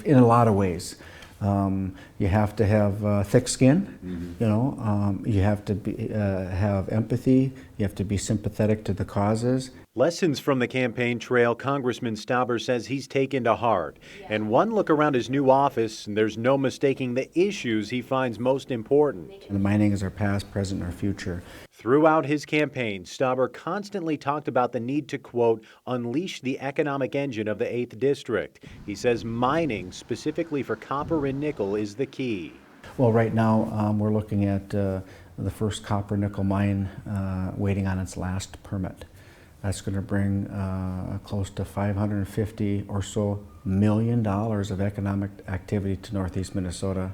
In a lot of ways. You have to have thick skin, you have to have empathy, you have to be sympathetic to the causes. Lessons from the campaign trail Congressman Stauber says he's taken to heart. And one look around his new office, and there's no mistaking the issues he finds most important. And mining is our past, present, and our future. Throughout his campaign, Stauber constantly talked about the need to, quote, unleash the economic engine of the 8th District. He says mining, specifically for copper and nickel, is the key. Well, right now we're looking at the first copper nickel mine waiting on its last permit. That's going to bring close to $550 or so million of economic activity to Northeast Minnesota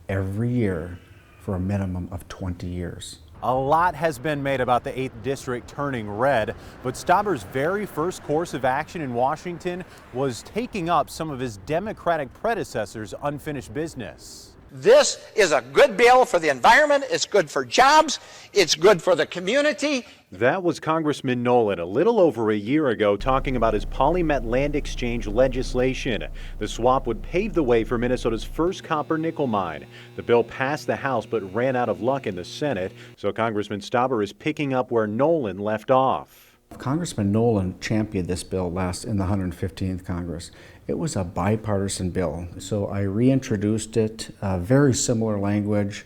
every year for a minimum of 20 years. A lot has been made about the 8th District turning red, but Stauber's very first course of action in Washington was taking up some of his Democratic predecessors' unfinished business. This is a good bill for the environment, it's good for jobs, it's good for the community. That was Congressman Nolan a little over a year ago talking about his PolyMet land exchange legislation. The swap would pave the way for Minnesota's first copper nickel mine. The bill passed the House but ran out of luck in the Senate, so Congressman Stauber is picking up where Nolan left off. Congressman Nolan championed this bill last in the 115th Congress. It was a bipartisan bill, so I reintroduced it, very similar language,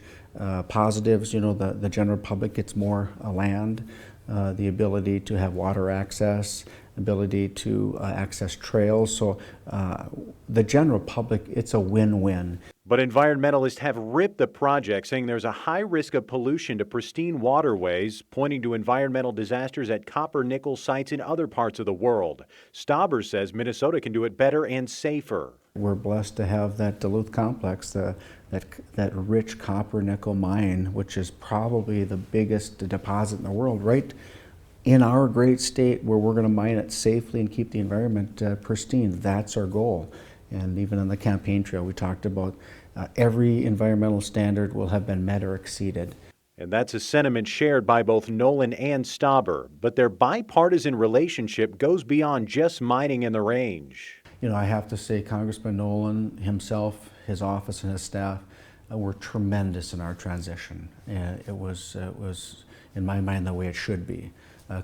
positives, the general public gets more land, the ability to have water access, ability to access trails, so the general public, it's a win-win. But environmentalists have ripped the project, saying there's a high risk of pollution to pristine waterways, pointing to environmental disasters at copper-nickel sites in other parts of the world. Stauber says Minnesota can do it better and safer. We're blessed to have that Duluth complex, that rich copper-nickel mine, which is probably the biggest deposit in the world, right in our great state where we're going to mine it safely and keep the environment pristine. That's our goal. And even on the campaign trail, we talked about every environmental standard will have been met or exceeded. And that's a sentiment shared by both Nolan and Stauber. But their bipartisan relationship goes beyond just mining in the range. I have to say Congressman Nolan himself, his office and his staff were tremendous in our transition. It was, in my mind, the way it should be.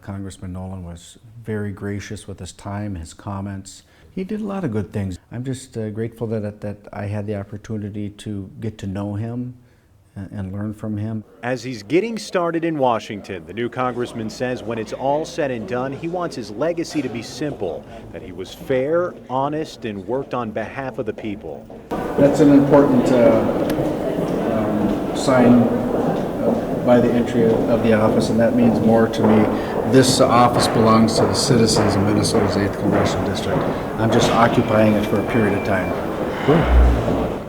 Congressman Nolan was very gracious with his time, his comments. He did a lot of good things. I'm just grateful that I had the opportunity to get to know him and learn from him. As he's getting started in Washington, the new congressman says when it's all said and done, he wants his legacy to be simple, that he was fair, honest, and worked on behalf of the people. That's an important sign by the entry of the office, and that means more to me. This office belongs to the citizens of Minnesota's 8th Congressional District. I'm just occupying it for a period of time. Cool.